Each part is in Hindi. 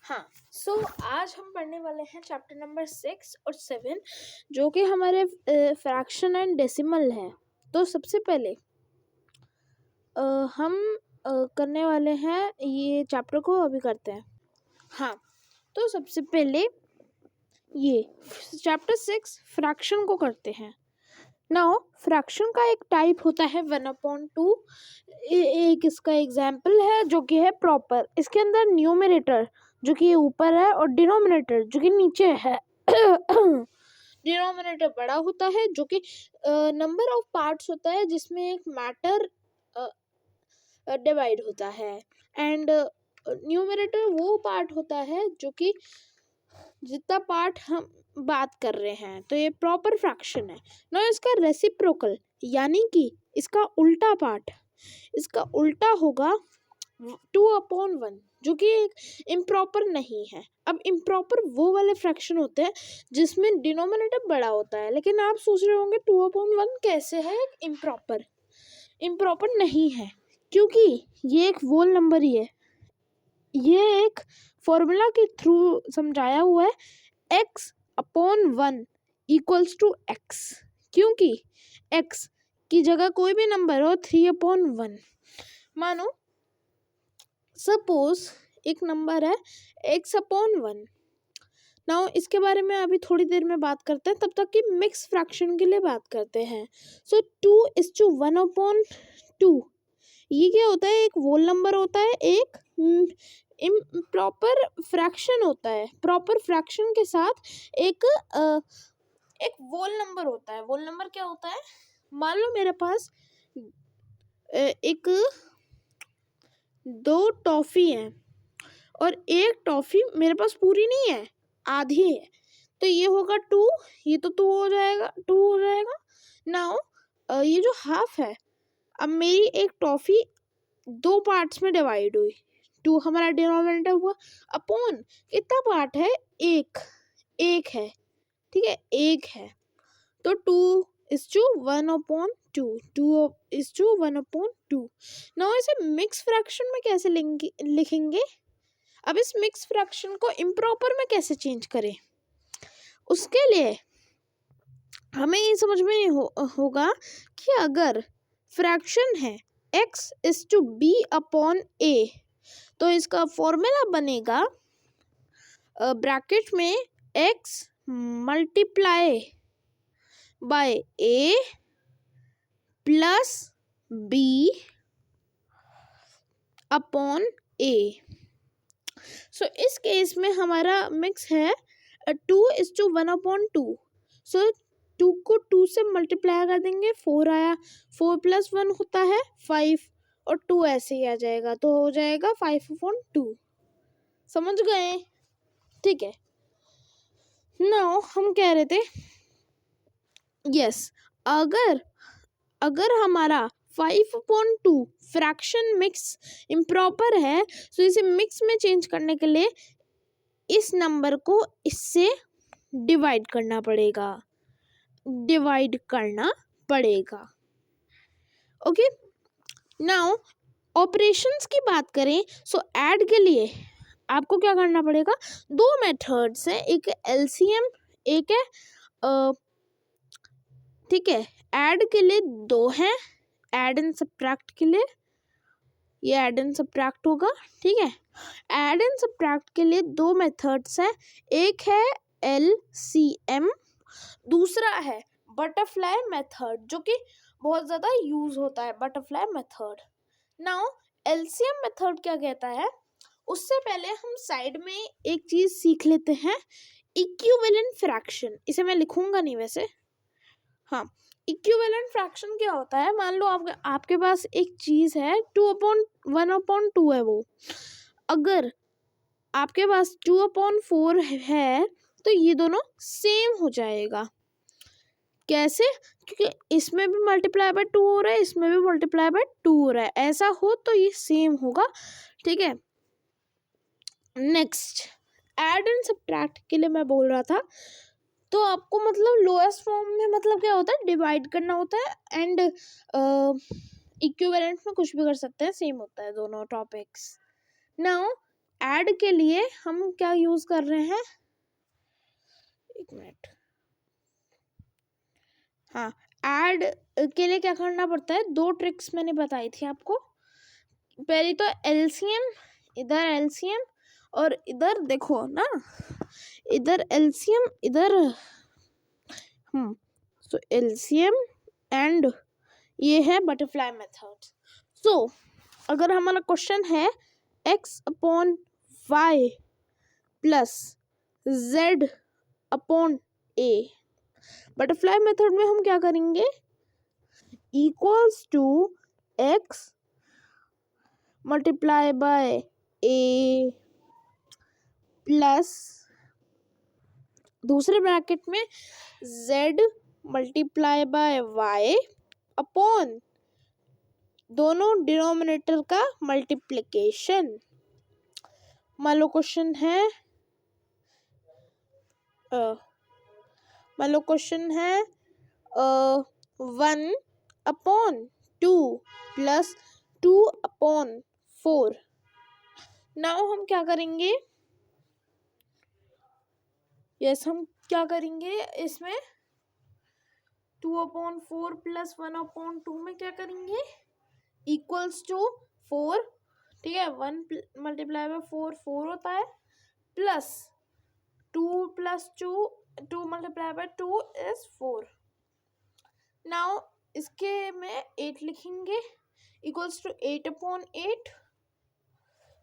हाँ, सो आज हम पढ़ने वाले हैं चैप्टर नंबर 6 और 7 जो कि हमारे फ्रैक्शन एंड डेसिमल है। तो सबसे पहले हम करने वाले हैं ये चैप्टर को अभी करते हैं। हाँ, तो सबसे पहले ये चैप्टर 6 फ्रैक्शन को करते हैं। नाउ फ्रैक्शन का एक टाइप होता है 1/2। एक इसका एग्जाम्पल है जो कि है प्रॉपर। इसके अंदर न्यूमरेटर जो कि ऊपर है और डिनोमिनेटर जो कि नीचे है। डिनोमिनेटर बड़ा होता है जो कि नंबर ऑफ पार्ट्स होता है जिसमें एक मैटर डिवाइड होता है, एंड न्यूमरेटर वो पार्ट होता है जो कि जितना पार्ट हम बात कर रहे हैं। तो ये प्रॉपर फ्रैक्शन है ना। इसका रेसिप्रोकल यानी कि इसका उल्टा पार्ट, इसका उल्टा होगा 2/1 जो कि एक इम्प्रॉपर नहीं है। अब इम्प्रॉपर वो वाले फ्रैक्शन होते हैं जिसमें डिनोमिनेटर बड़ा होता है। लेकिन आप सोच रहे होंगे 2/1 कैसे है इम्प्रॉपर? इम्प्रॉपर नहीं है क्योंकि ये एक वोल नंबर ही है। ये एक फॉर्मूला के थ्रू समझाया हुआ है, x/1 इक्वल्स टू x, क्योंकि x की जगह कोई भी नंबर हो 3/1। मानो सपोज एक नंबर है x/1। नाउ इसके बारे में अभी थोड़ी देर में बात करते हैं, तब तक कि मिक्स फ्रैक्शन के लिए बात करते हैं। सो 2:1/2 ये क्या होता है? एक वोल नंबर होता है, एक इम्प्रॉपर फ्रैक्शन होता है। प्रॉपर फ्रैक्शन के साथ एक वोल नंबर होता है। वोल नंबर क्या होता है? मान लो मेरे पास एक 2 टॉफी है और एक टॉफी मेरे पास पूरी नहीं है, आधी है। तो ये होगा 2, ये तो 2 हो जाएगा, 2 हो जाएगा। नाउ ये जो हाफ है, अब मेरी एक टॉफी 2 पार्ट्स में डिवाइड हुई। 2 हमारा डिनोमिनेटर हुआ, अपॉन कितना पार्ट है? एक है, ठीक है, एक है। तो 2:1/2, 2:1/2। नाउ इसे मिक्स फ्रैक्शन में कैसे लिखेंगे? अब इस मिक्स फ्रैक्शन को इम्प्रॉपर में कैसे चेंज करें? उसके लिए हमें ये समझ में होगा कि अगर फ्रैक्शन है x/b/a, तो इसका फॉर्मूला बनेगा ब्रैकेट में x multiply by a plus b upon a। सो इस केस में हमारा मिक्स है 2:1/2। सो 2 को 2 से मल्टीप्लाई कर देंगे, 4 आया, 4 + 1 होता है 5, और 2 ऐसे ही आ जाएगा, तो हो जाएगा 5/2। समझ गए? ठीक है। नाउ हम कह रहे थे यस, अगर हमारा 5/2 फ्रैक्शन मिक्स इम्प्रॉपर है, तो इसे मिक्स में चेंज करने के लिए इस नंबर को इससे डिवाइड करना पड़ेगा। ओके, नाउ ऑपरेशंस की बात करें, सो ऐड के लिए आपको क्या करना पड़ेगा? 2 मेथड्स हैं, एक एलसीएम, एक है ठीक है, ऐड के लिए 2 हैं, ऐड एंड सब्ट्रैक्ट के लिए ये ऐड एंड सब्ट्रैक्ट होगा। ठीक है, ऐड एंड सब्ट्रैक्ट के लिए 2 मेथड्स हैं, एक है एलसीएम, दूसरा है बटरफ्लाई मेथड जो कि बहुत ज़्यादा यूज होता है, butterfly method. Now LCM method क्या कहता है? उससे पहले हम साइड में एक चीज़ सीख लेते हैं, इक्विवेलेंट फ्रैक्शन। इसे मैं लिखूंगा नहीं वैसे। हाँ, इक्विवेलेंट फ्रैक्शन क्या होता है? मान लो आपके पास एक चीज़ है 2/1/2 है वो। अगर आपके पास 2/4 है तो ये दोनों सेम हो जाएगा। कैसे? क्योंकि इसमें भी मल्टीप्लाई बाय 2 हो रहा है, इसमें भी मल्टीप्लाई बाय 2 हो रहा है। ऐसा हो तो ये सेम होगा। ठीक है, नेक्स्ट ऐड एंड सब्ट्रैक्ट के लिए मैं बोल रहा था, तो आपको मतलब लोएस्ट फॉर्म में मतलब क्या होता है? डिवाइड करना होता है, एंड इक्विवेलेंट में कुछ भी कर सकते हैं, सेम होता है दोनों टॉपिक्स। नाउ ऐड के लिए हम क्या यूज कर रहे हैं, एक मिनट, हाँ, ऐड के लिए क्या करना पड़ता है, दो ट्रिक्स मैंने बताई थी आपको। पहली तो एलसीएम, इधर एलसीएम और इधर देखो ना, इधर एलसीएम इधर, सो एलसीएम एंड ये है बटरफ्लाई मेथड। सो अगर हमारा क्वेश्चन है x upon y plus z upon a, butterfly method में हम क्या करेंगे, equals to x multiply by a plus दूसरे ब्रैकेट में z multiply by y upon दोनों डिनोमिनेटर का मल्टीप्लिकेशन। मान लो क्वेश्चन है one upon two plus two upon four. Now हम क्या करेंगे, हम क्या करेंगे इसमें, two upon four plus one upon two में क्या करेंगे, इक्वल्स टू फोर, ठीक है, one multiply by four four होता है, plus two plus two, two multiply by two is four. Now इसके में एट लिखेंगे, equals to eight upon eight,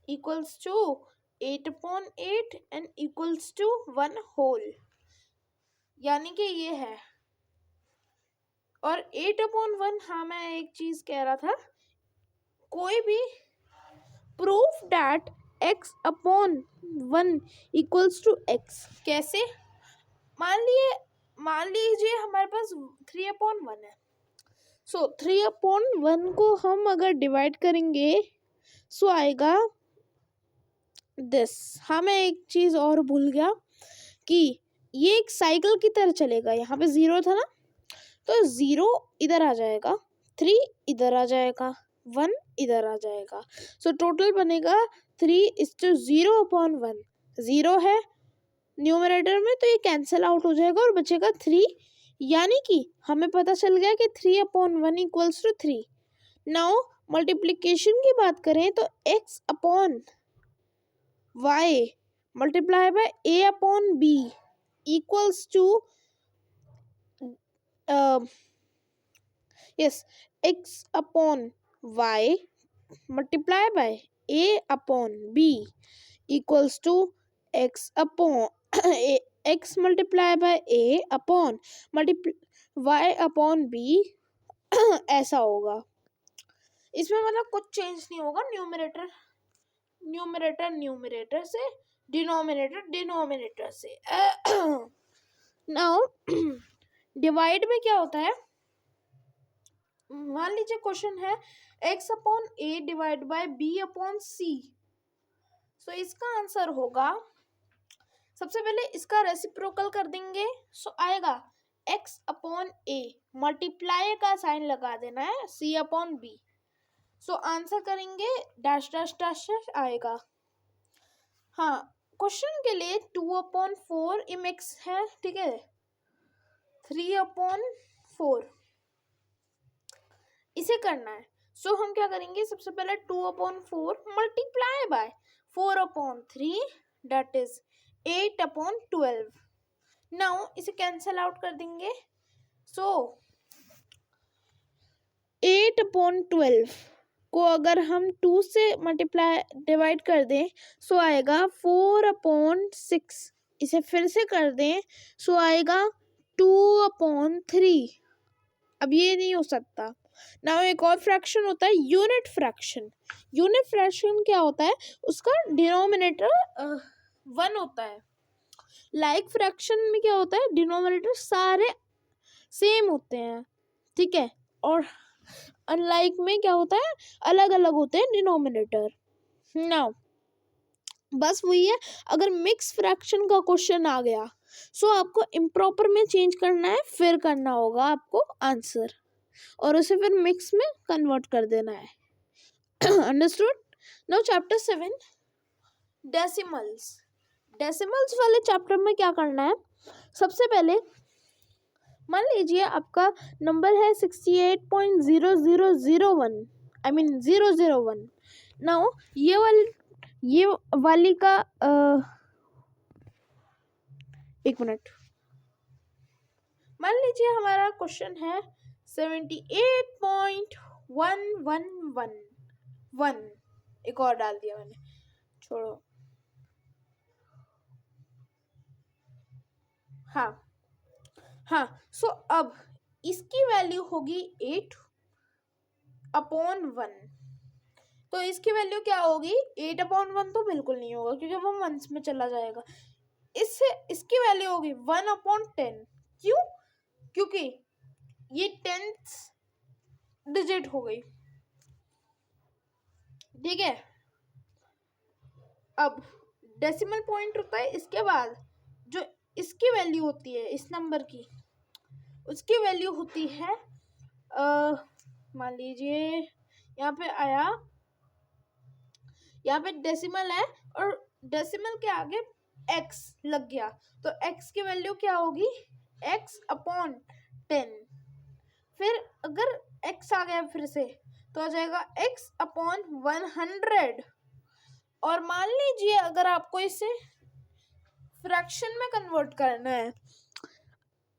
equals to eight upon eight and equals to one whole, यानी कि ये है। और एट अपॉन वन, हाँ मैं एक चीज कह रहा था, कोई भी proof that x upon one equals to x, कैसे, मान लीजिए हमारे पास थ्री अपॉन वन है, सो थ्री अपॉन वन को हम अगर डिवाइड करेंगे सो आएगा दिस। हाँ मैं एक चीज और भूल गया कि ये एक साइकिल की तरह चलेगा, यहाँ पे जीरो था ना, तो जीरो इधर आ जाएगा, थ्री इधर आ जाएगा, वन इधर आ जाएगा, सो टोटल बनेगा three is two zero upon one. Zero है न्यूमरेटर में तो ये कैंसिल आउट हो जाएगा और बचेगा थ्री, यानी कि हमें पता चल गया कि three upon one equals to three. Now multiplication की बात करें तो x upon y multiply by a upon b equals to x upon y multiply by a upon b equals to x upon x multiply by a upon y upon b ऐसा होगा। इसमें मतलब कुछ चेंज नहीं होगा, न्यूमरेटर से, डिनोमिनेटर से। नाउ डिवाइड में क्या होता है, मान लीजिए क्वेश्चन है x upon a divide by b upon c, सो इसका आंसर होगा, सबसे पहले इसका रेसिप्रोकल कर देंगे, सो आएगा x अपॉन a, मल्टीप्लाई का साइन लगा देना है, c upon b, so answer करेंगे डैश डैश डैश आएगा। हाँ क्वेश्चन के लिए टू अपॉन फोर इमेक्स है, ठीक है, थ्री अपॉन फोर इसे करना है, सो हम क्या करेंगे, सबसे पहले two upon four multiply by four upon three that is eight upon 12। Now इसे कैंसिल आउट कर देंगे, सो एट अपॉन 12 को अगर हम टू से मल्टीप्लाई डिवाइड कर दें सो आएगा फोर अपॉन सिक्स, इसे फिर से कर दें सो आएगा टू अपॉन थ्री। अब ये नहीं हो सकता। नाउ एक और फ्रैक्शन होता है यूनिट फ्रैक्शन। यूनिट फ्रैक्शन क्या होता है, उसका डिनोमिनेटर वन होता है। लाइक फ्रैक्शन में क्या होता है, डिनोमिनेटर सारे सेम होते हैं, ठीक है, और अनलाइक में क्या होता है, अलग अलग होते हैं डिनोमिनेटर। नाउ बस वही है, अगर मिक्स फ्रैक्शन का क्वेश्चन आ गया सो आपको इम्प्रॉपर में चेंज करना है, फिर करना होगा आपको आंसर और उसे फिर मिक्स में कन्वर्ट कर देना है। Understood? Now chapter 7 decimals. Decimals वाले चैप्टर में क्या करना है, सबसे पहले मान लीजिए आपका नंबर है 68.0001, आई मीन 001। नाउ ये वाली का एक मिनट, मान लीजिए हमारा क्वेश्चन है 78.1111, एक और डाल दिया मैंने, छोड़ो। हाँ सो अब इसकी वैल्यू होगी 8/1। तो इसकी वैल्यू क्या होगी, 8/1 तो बिल्कुल नहीं होगा क्योंकि वो मंथ्स में चला जाएगा। इसकी वैल्यू होगी 1/10। क्यों, क्योंकि ये 10th डिजिट हो गई, ठीक है। अब डेसिमल पॉइंट होता है, इसके बाद जो इसकी वैल्यू होती है इस नंबर की, उसकी वैल्यू होती है मान लीजिए यहाँ पे आया, यहाँ पे डेसिमल है और डेसिमल के आगे x लग गया, तो x की वैल्यू क्या होगी, x/10। फिर अगर x आ गया फिर से तो आ जाएगा x/100। और मान लीजिए अगर आपको इसे फ्रैक्शन में कन्वर्ट करना है,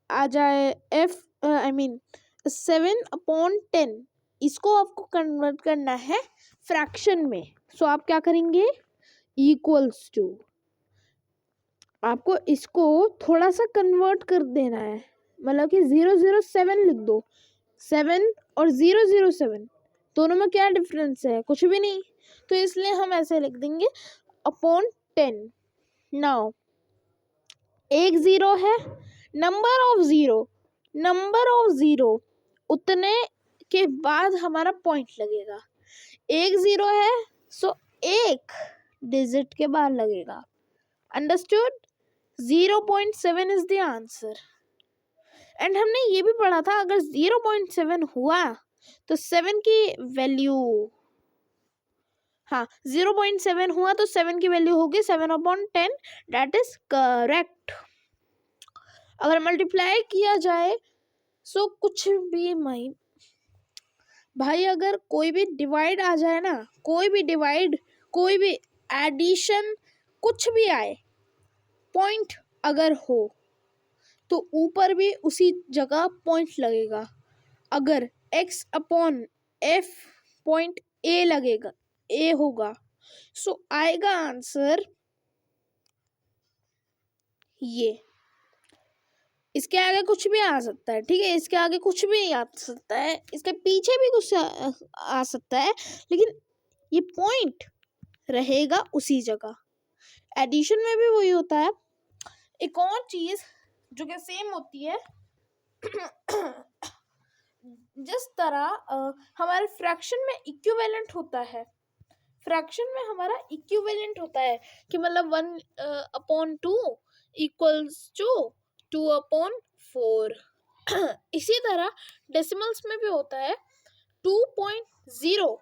आ जाए 7/10, इसको आपको कन्वर्ट करना है फ्रैक्शन में। सो आप क्या करेंगे, इक्वल्स टू, आपको इसको थोड़ा सा कन्वर्ट कर देना है, मतलब कि 007 लिख दो। 7 और 007 दोनों में क्या डिफरेंस है, कुछ भी नहीं, तो इसलिए हम ऐसे लिख देंगे /10। नाउ एक जीरो है, नंबर ऑफ जीरो उतने के बाद हमारा पॉइंट लगेगा। एक जीरो है सो एक डिजिट के बाद लगेगा, understood. 0.7 is the answer. And हमने ये भी पढ़ा था अगर 0.7 हुआ तो 7 की वैल्यू, हाँ 0.7 हुआ तो 7 की वैल्यू होगी 7/10, दैट इज करेक्ट। अगर मल्टीप्लाई किया जाए सो कुछ भी भाई अगर कोई भी डिवाइड आ जाए ना, कोई भी डिवाइड, कोई भी एडिशन, कुछ भी आए, पॉइंट अगर हो तो ऊपर भी उसी जगह पॉइंट लगेगा। अगर x/f.a लगेगा, a होगा, सो आएगा आंसर ये। इसके आगे कुछ भी आ सकता है, ठीक है, इसके आगे कुछ भी आ सकता है, इसके पीछे भी कुछ आ सकता है, लेकिन ये पॉइंट रहेगा उसी जगह। एडिशन में भी वही होता है। एक और चीज जो कि सेम होती है जिस तरह हमारे फ्रैक्शन में इक्विवेलेंट होता है, फ्रैक्शन में हमारा इक्विवेलेंट होता है कि मतलब 1/2 इक्वल्स टू 2/4। इसी तरह डेसिमल्स में भी होता है 2.0,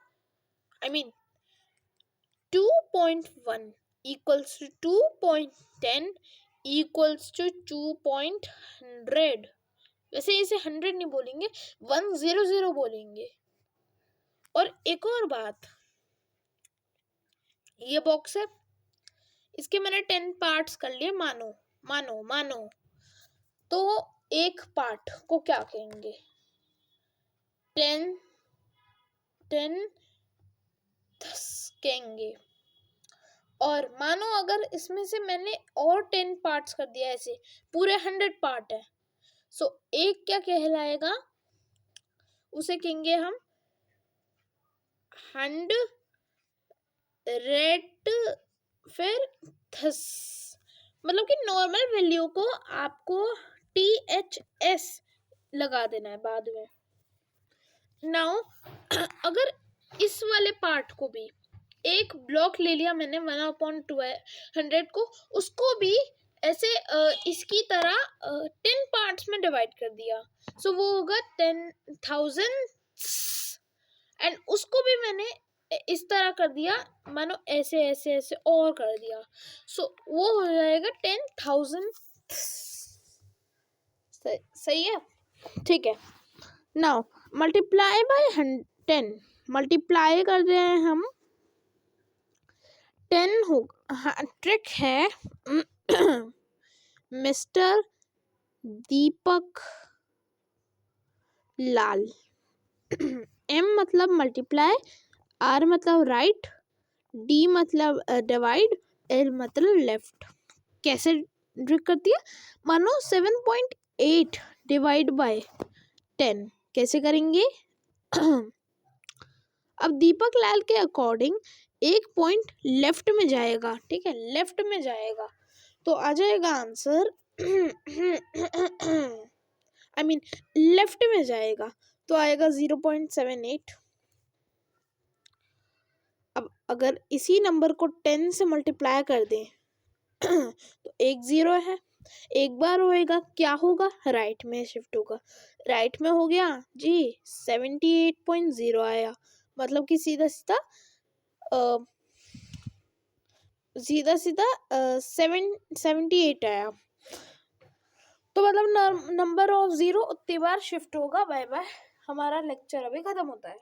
I mean 2.1 equals to 2.10 equals to 2.100। वैसे इसे 100 नहीं बोलेंगे, 100 बोलेंगे। और एक और बात, ये बॉक्स है, इसके मैंने 10 पार्ट्स कर लिए, मानो तो एक पार्ट को क्या कहेंगे, 10 कहेंगे। और मानो अगर इसमें से मैंने और 10 पार्ट्स कर दिया, ऐसे पूरे 100 पार्ट है, सो एक क्या कहलाएगा, उसे कहेंगे हम 100, फिर थस, मतलब कि नॉर्मल वैल्यू को आपको THS लगा देना है बाद में। नाउ अगर इस वाले पार्ट को भी एक ब्लॉक ले लिया मैंने 1/100 को, उसको भी ऐसे इसकी तरह 10 पार्ट्स में डिवाइड कर दिया, सो वो होगा 10,000। एंड उसको भी मैंने इस तरह कर दिया, मानो ऐसे ऐसे ऐसे और कर दिया, सो वो हो जाएगा 10,000। सही है, ठीक है। नाउ मल्टीप्लाई बाय 10, मल्टीप्लाई कर रहे हैं हम 10 हो। हाँ, ट्रिक है मिस्टर दीपक लाल। एम मतलब मल्टीप्लाई, आर मतलब राइट, डी मतलब डिवाइड, एल मतलब लेफ्ट। कैसे ट्रिक करती है, मानो 7.8 डिवाइड बाय 10 कैसे करेंगे। अब दीपक लाल के अकॉर्डिंग एक पॉइंट लेफ्ट में जाएगा, ठीक है, लेफ्ट में जाएगा, तो आ जाएगा आंसर आई मीन लेफ्ट में जाएगा तो आएगा 0.78। अब अगर इसी नंबर को 10 से मल्टीप्लाई कर दें तो एक 0 है, एक बार होएगा क्या होगा, राइट में शिफ्ट होगा, राइट में हो गया जी 78.0 आया, मतलब कि सीधा सीधा सीधा सीधा 78 आया, तो मतलब नंबर ऑफ 0 उतनी बार शिफ्ट होगा। बाय बाय, हमारा लेक्चर अभी खत्म होता है।